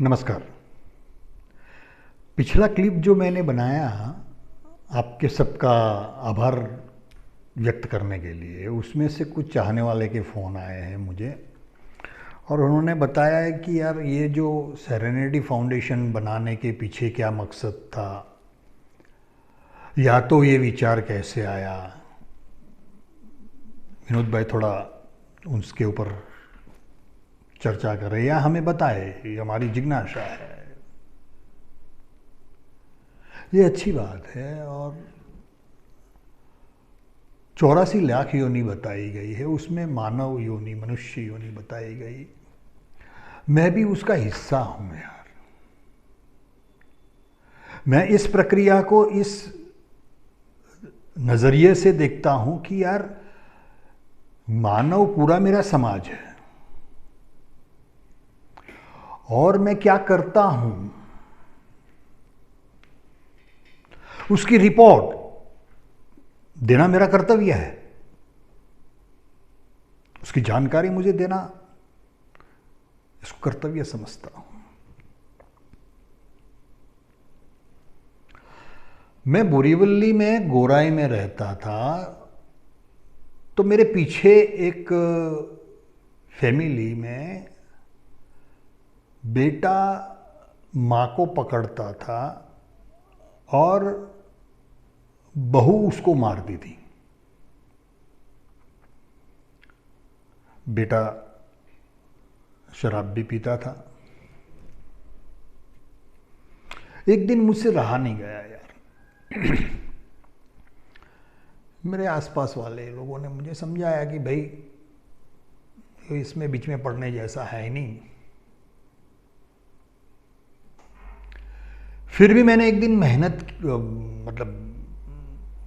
नमस्कार। पिछला क्लिप जो मैंने बनाया आपके सबका आभार व्यक्त करने के लिए, उसमें से कुछ चाहने वाले के फ़ोन आए हैं मुझे और उन्होंने बताया है कि यार ये जो सेरेनिटी फाउंडेशन बनाने के पीछे क्या मकसद था, या तो ये विचार कैसे आया। विनोद भाई थोड़ा उसके ऊपर चर्चा करें या हमें बताए, ये हमारी जिज्ञासा है। ये अच्छी बात है। और 84 लाख योनि बताई गई है, उसमें मानव योनि, मनुष्य योनि बताई गई। मैं भी उसका हिस्सा हूं यार। मैं इस प्रक्रिया को इस नजरिए से देखता हूं कि यार मानव पूरा मेरा समाज है और मैं क्या करता हूं उसकी रिपोर्ट देना मेरा कर्तव्य है। उसकी जानकारी मुझे देना, इसको कर्तव्य समझता हूं। मैं बोरीवली में गोराई में रहता था, तो मेरे पीछे एक फैमिली में बेटा माँ को पकड़ता था और बहू उसको मारती थी। बेटा शराब भी पीता था। एक दिन मुझसे रहा नहीं गया यार। मेरे आसपास वाले लोगों ने मुझे समझाया कि भाई इसमें बीच में पड़ने जैसा है ही नहीं। फिर भी मैंने एक दिन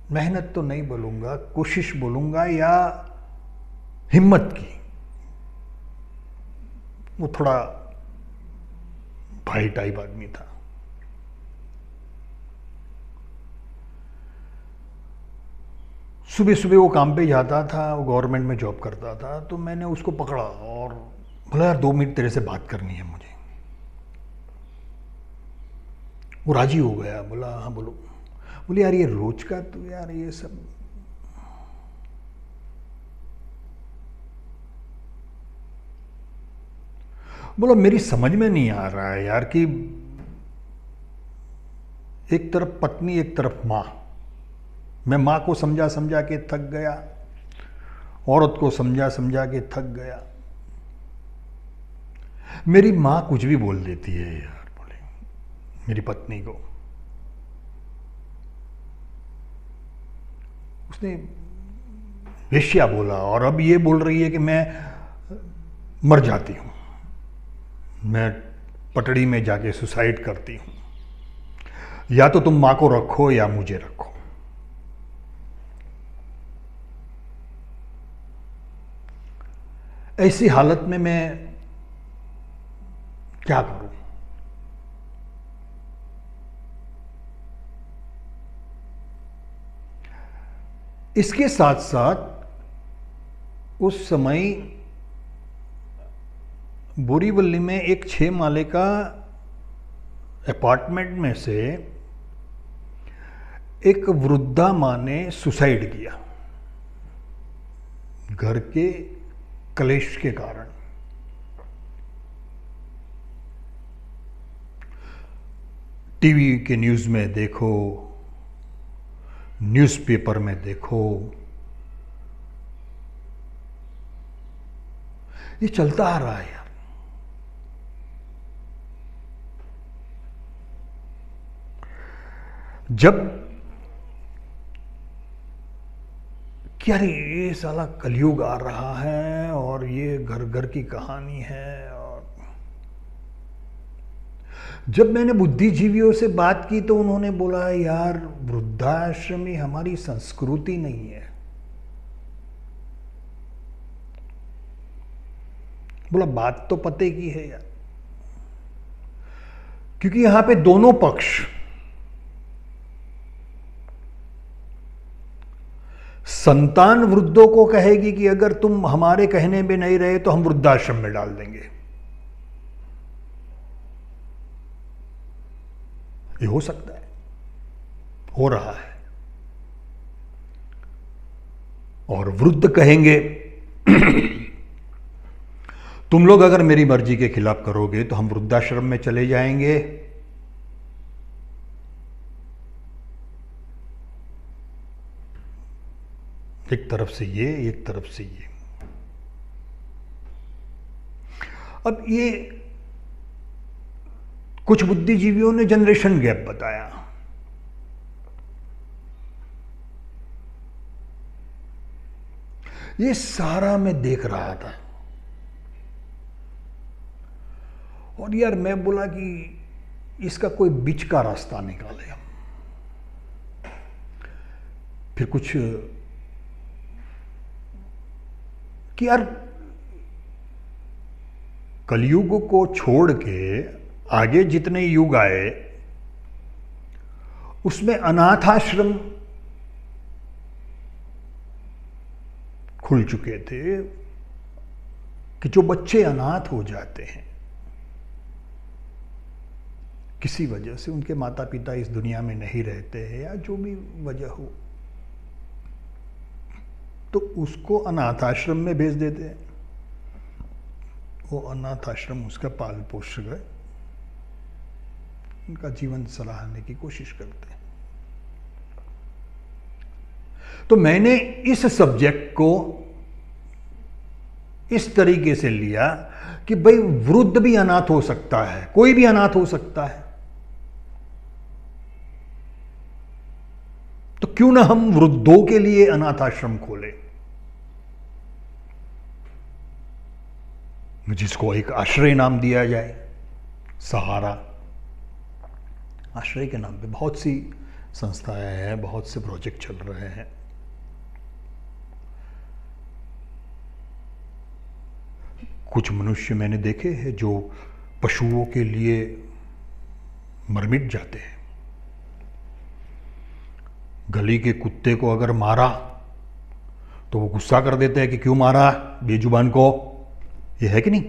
मेहनत तो नहीं बोलूँगा, कोशिश बोलूँगा या हिम्मत की। वो थोड़ा भाई टाइप आदमी था। सुबह सुबह वो काम पे जाता था, वो गवर्नमेंट में जॉब करता था। तो मैंने उसको पकड़ा और बोला यार 2 मिनट तेरे से बात करनी है मुझे। वो राजी हो गया, बोला हाँ बोलो। बोले यार ये रोज का तो यार ये सब। बोलो मेरी समझ में नहीं आ रहा है यार कि एक तरफ पत्नी एक तरफ माँ। मैं माँ को समझा समझा के थक गया, औरत को समझा समझा के थक गया। मेरी माँ कुछ भी बोल देती है यार, बोले मेरी पत्नी को। उसने वेश्या बोला और अब ये बोल रही है कि मैं मर जाती हूं, मैं पटड़ी में जाके सुसाइड करती हूं, या तो तुम मां को रखो या मुझे रखो। ऐसी हालत में मैं क्या करूं? इसके साथ साथ उस समय बोरीवली में एक 6 माले का अपार्टमेंट में से एक वृद्धा मां ने सुसाइड किया, घर के कलेश के कारण। टीवी के न्यूज़ में देखो, न्यूज़पेपर में देखो, ये चलता आ रहा है यार। जब क्या ये साला कलयुग आ रहा है और ये घर घर की कहानी है। और जब मैंने बुद्धिजीवियों से बात की तो उन्होंने बोला यार वृद्धाश्रम ही हमारी संस्कृति नहीं है। बोला बात तो पते की है यार, क्योंकि यहां पे दोनों पक्ष, संतान वृद्धों को कहेगी कि अगर तुम हमारे कहने में नहीं रहे तो हम वृद्धाश्रम में डाल देंगे, ये हो सकता है, हो रहा है। और वृद्ध कहेंगे तुम लोग अगर मेरी मर्जी के खिलाफ करोगे तो हम वृद्धाश्रम में चले जाएंगे। एक तरफ से ये, एक तरफ से ये। अब ये कुछ बुद्धिजीवियों ने जनरेशन गैप बताया। ये सारा मैं देख रहा था और यार मैं बोला कि इसका कोई बीच का रास्ता निकाले हम। फिर कुछ कि यार कलयुग को छोड़ के आगे जितने युग आए उसमें अनाथाश्रम खुल चुके थे कि जो बच्चे अनाथ हो जाते हैं किसी वजह से, उनके माता पिता इस दुनिया में नहीं रहते हैं या जो भी वजह हो, तो उसको अनाथाश्रम में भेज देते हैं। वो अनाथाश्रम उसका पाल पोष कर उनका जीवन सराहने की कोशिश करते हैं। तो मैंने इस सब्जेक्ट को इस तरीके से लिया कि भाई वृद्ध भी अनाथ हो सकता है, कोई भी अनाथ हो सकता है, तो क्यों ना हम वृद्धों के लिए अनाथाश्रम खोलें, जिसको एक आश्रय नाम दिया जाए, सहारा। आश्रय के नाम पे बहुत सी संस्थाएं हैं, बहुत से प्रोजेक्ट चल रहे हैं। कुछ मनुष्य मैंने देखे हैं जो पशुओं के लिए मर मिट जाते हैं। गली के कुत्ते को अगर मारा तो वो गुस्सा कर देते हैं कि क्यों मारा बेजुबान को। ये है कि नहीं?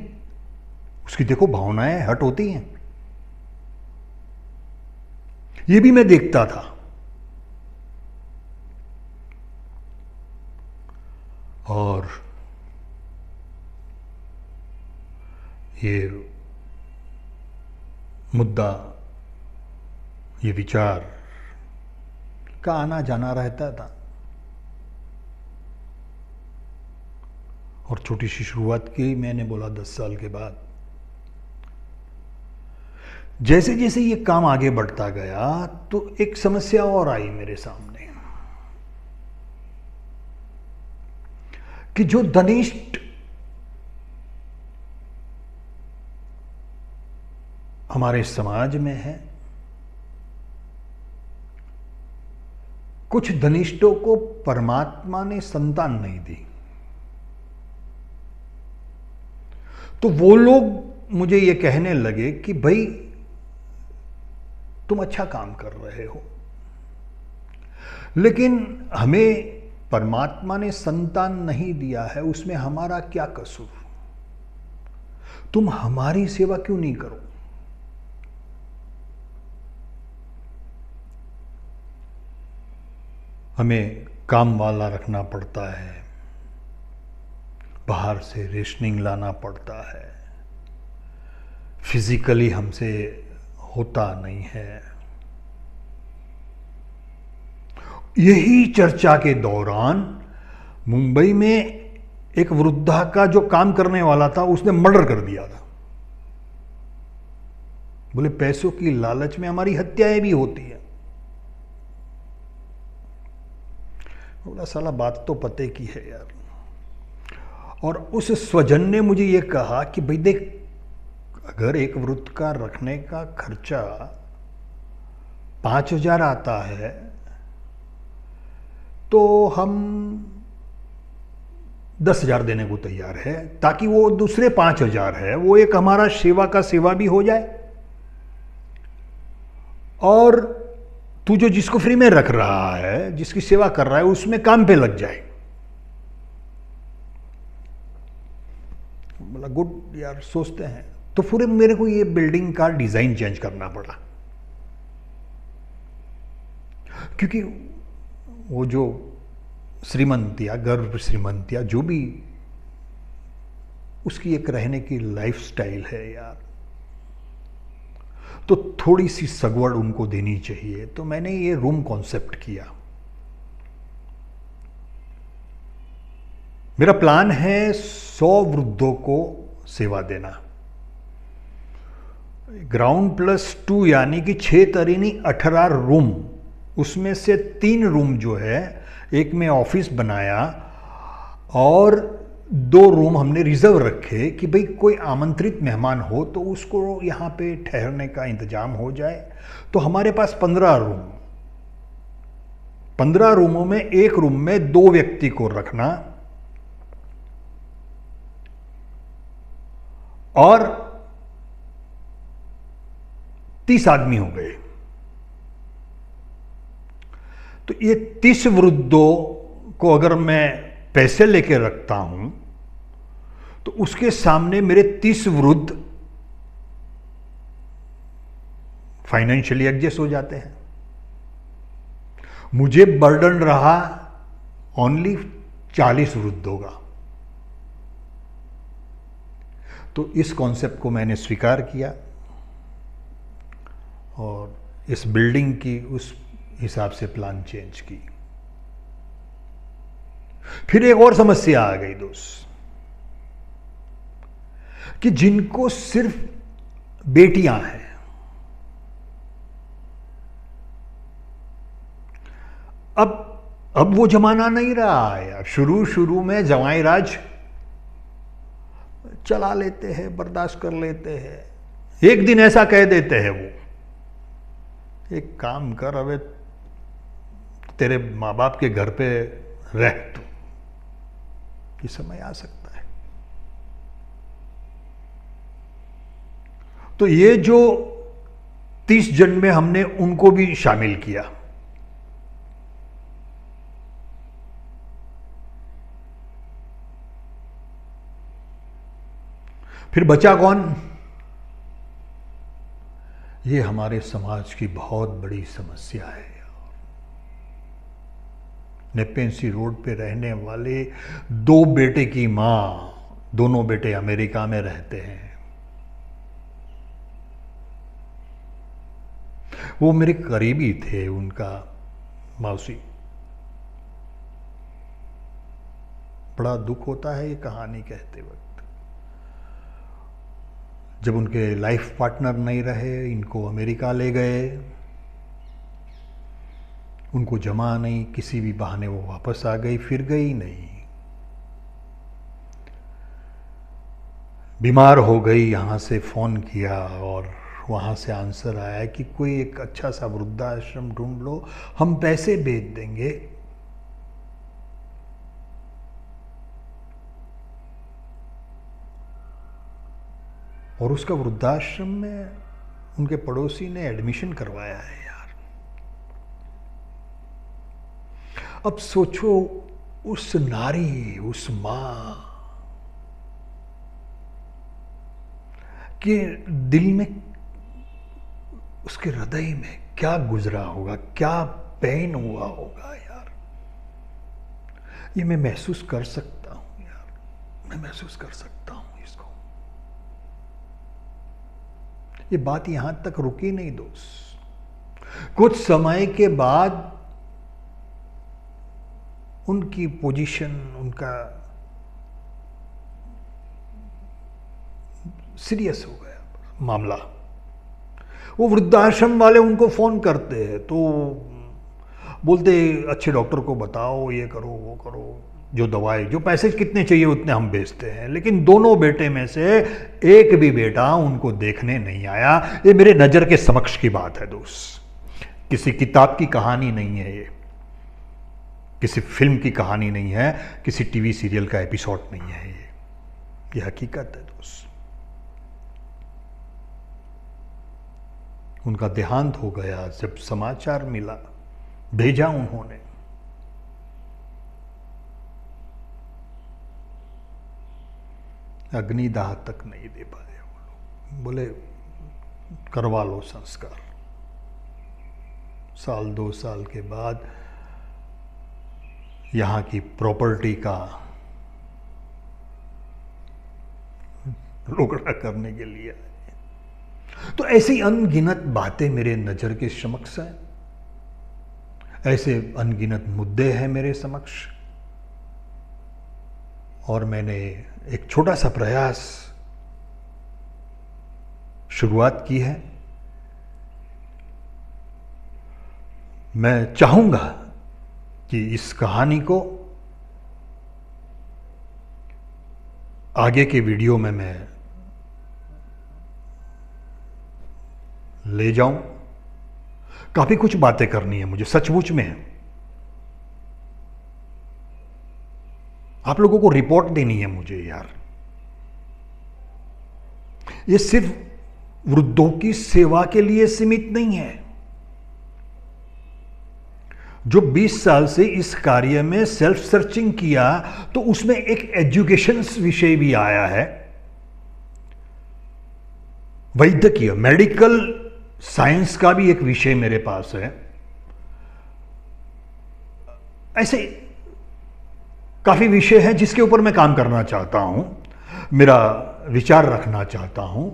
उसकी देखो भावनाएं हट होती हैं। ये भी मैं देखता था। और ये मुद्दा, ये विचार का आना जाना रहता था। और छोटी सी शुरुआत की मैंने, बोला 10 साल के बाद। जैसे जैसे ये काम आगे बढ़ता गया तो एक समस्या और आई मेरे सामने कि जो धनिष्ठ हमारे समाज में है, कुछ धनिष्ठों को परमात्मा ने संतान नहीं दी। तो वो लोग मुझे ये कहने लगे कि भाई तुम अच्छा काम कर रहे हो, लेकिन हमें परमात्मा ने संतान नहीं दिया है, उसमें हमारा क्या कसूर? तुम हमारी सेवा क्यों नहीं करो? हमें काम वाला रखना पड़ता है, बाहर से रेशनिंग लाना पड़ता है, फिजिकली हमसे होता नहीं है। यही चर्चा के दौरान मुंबई में एक वृद्धा का जो काम करने वाला था उसने मर्डर कर दिया था। बोले पैसों की लालच में हमारी हत्याएं भी होती है। बोला साला बात तो पते की है यार। और उस स्वजन ने मुझे ये कहा कि भाई देख, अगर एक वृद्ध का रखने का खर्चा 5,000 आता है तो हम 10,000 देने को तैयार है, ताकि वो दूसरे 5,000 है वो एक हमारा सेवा का सेवा भी हो जाए, और तू जो जिसको फ्री में रख रहा है, जिसकी सेवा कर रहा है, उसमें काम पे लग जाए। बोला गुड यार, सोचते हैं। तो पूरे मेरे को ये बिल्डिंग का डिजाइन चेंज करना पड़ा। क्योंकि वो जो श्रीमंतिया, गर्भ श्रीमंतिया, जो भी उसकी एक रहने की लाइफस्टाइल है यार, तो थोड़ी सी सगवड़ उनको देनी चाहिए। तो मैंने ये रूम कॉन्सेप्ट किया। मेरा प्लान है 100 वृद्धों को सेवा देना। ग्राउंड प्लस 2 यानी कि 6 रूम, उसमें से 3 रूम जो है, एक में ऑफिस बनाया और 2 रूम हमने रिजर्व रखे कि भाई कोई आमंत्रित मेहमान हो तो उसको यहाँ पे ठहरने का इंतजाम हो जाए। तो हमारे पास 15 रूम, 15 रूमों में एक रूम में 2 व्यक्ति को रखना और 30 आदमी हो गए। तो ये 30 वृद्धों को अगर मैं पैसे लेके रखता हूं तो उसके सामने मेरे 30 वृद्ध फाइनेंशियली एडजस्ट हो जाते हैं। मुझे बर्डन रहा ओनली 40 वृद्धों का। तो इस कॉन्सेप्ट को मैंने स्वीकार किया और इस बिल्डिंग की उस हिसाब से प्लान चेंज की। फिर एक और समस्या आ गई दोस्त, कि जिनको सिर्फ बेटियां हैं, अब वो जमाना नहीं रहा है। अब शुरू में जवाई राज चला लेते हैं, बर्दाश्त कर लेते हैं। एक दिन ऐसा कह देते हैं वो, एक काम कर, अबे तेरे माँ बाप के घर पे रह तू, ये समय आ सकता है। तो ये जो 30 जन में हमने उनको भी शामिल किया। फिर बचा कौन? ये हमारे समाज की बहुत बड़ी समस्या है। नेपेन सी रोड पे रहने वाले 2 बेटे की मां, दोनों बेटे अमेरिका में रहते हैं। वो मेरे करीबी थे, उनका मौसी। बड़ा दुख होता है ये कहानी कहते वक्त। जब उनके लाइफ पार्टनर नहीं रहे, इनको अमेरिका ले गए, उनको जमा नहीं, किसी भी बहाने वो वापस आ गई, फिर गई नहीं, बीमार हो गई। यहाँ से फ़ोन किया और वहाँ से आंसर आया कि कोई एक अच्छा सा वृद्धाश्रम ढूंढ लो, हम पैसे भेज देंगे। और उसका वृद्धाश्रम में उनके पड़ोसी ने एडमिशन करवाया है यार। अब सोचो, उस नारी, उस मां के दिल में, उसके हृदय में क्या गुजरा होगा, क्या पेन हुआ होगा यार। ये मैं महसूस कर सकता हूं यार, मैं महसूस कर सकता हूं इसको। ये बात यहां तक रुकी नहीं दोस्त। कुछ समय के बाद उनकी पोजीशन, उनका सीरियस हो गया मामला। वो वृद्धाश्रम वाले उनको फ़ोन करते हैं तो बोलते अच्छे डॉक्टर को बताओ, ये करो वो करो, जो दवाई, जो पैसे कितने चाहिए उतने हम बेचते हैं। लेकिन दोनों बेटे में से एक भी बेटा उनको देखने नहीं आया। ये मेरे नज़र के समक्ष की बात है दोस्त, किसी किताब की कहानी नहीं है, ये किसी फिल्म की कहानी नहीं है, किसी टीवी सीरियल का एपिसोड नहीं है, ये हकीकत है दोस्त। उनका देहांत हो गया जब समाचार मिला, भेजा उन्होंने। अग्निदाह तक नहीं दे पाए वो लोग, बोले करवा लो संस्कार। साल 2 साल के बाद यहाँ की प्रॉपर्टी का रोकड़ा करने के लिए। तो ऐसी अनगिनत बातें मेरे नज़र के समक्ष हैं, ऐसे अनगिनत मुद्दे हैं मेरे समक्ष, और मैंने एक छोटा सा प्रयास शुरुआत की है। मैं चाहूंगा कि इस कहानी को आगे के वीडियो में मैं ले जाऊं। काफी कुछ बातें करनी है मुझे, सचमुच में। आप लोगों को रिपोर्ट देनी है मुझे यार। ये सिर्फ वृद्धों की सेवा के लिए सीमित नहीं है। जो 20 साल से इस कार्य में सेल्फ सर्चिंग किया, तो उसमें एक एजुकेशन विषय भी आया है, वैद्यकीय मेडिकल साइंस का भी एक विषय मेरे पास है। ऐसे काफी विषय हैं जिसके ऊपर मैं काम करना चाहता हूं, मेरा विचार रखना चाहता हूं।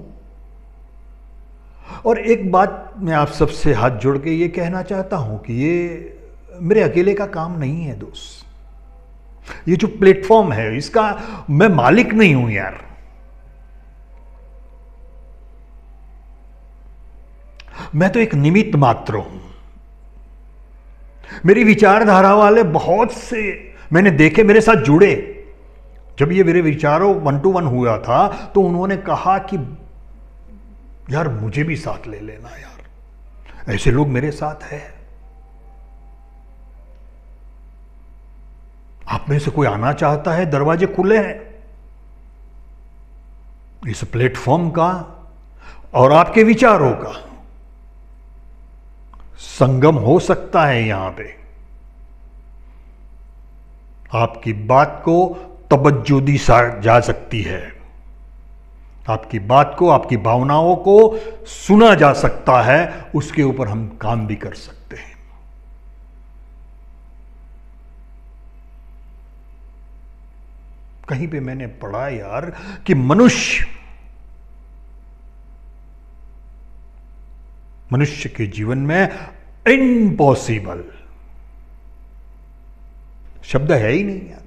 और एक बात मैं आप सबसे हाथ जोड़ के ये कहना चाहता हूं कि ये मेरे अकेले का काम नहीं है दोस्त। ये जो प्लेटफॉर्म है, इसका मैं मालिक नहीं हूं यार। मैं तो एक निमित्त मात्र हूं। मेरी विचारधारा वाले बहुत से मैंने देखे, मेरे साथ जुड़े। जब ये मेरे विचारों 1 to 1 हुआ था, तो उन्होंने कहा कि यार मुझे भी साथ ले लेना यार। ऐसे लोग मेरे साथ हैं। आप में से कोई आना चाहता है, दरवाजे खुले हैं इस प्लेटफॉर्म का और आपके विचारों का संगम हो सकता है। यहां पे आपकी बात को तवज्जो दी जा सकती है, आपकी बात को, आपकी भावनाओं को सुना जा सकता है। उसके ऊपर हम काम भी कर सकते हैं। कहीं पे मैंने पढ़ा यार कि मनुष्य के जीवन में इम्पॉसिबल शब्द है ही नहीं यार।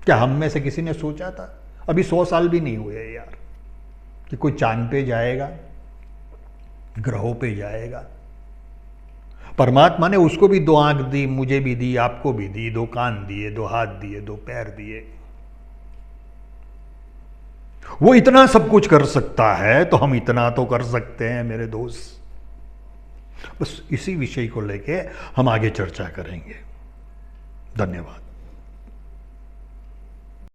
क्या हम में से किसी ने सोचा था, अभी 100 साल भी नहीं हुए यार, कि कोई चांद पे जाएगा, ग्रहों पे जाएगा? परमात्मा ने उसको भी 2 आंख दी, मुझे भी दी, आपको भी दी, 2 कान दिए, 2 हाथ दिए, 2 पैर दिए। वो इतना सब कुछ कर सकता है, तो हम इतना तो कर सकते हैं मेरे दोस्त। बस इसी विषय को लेके हम आगे चर्चा करेंगे। धन्यवाद।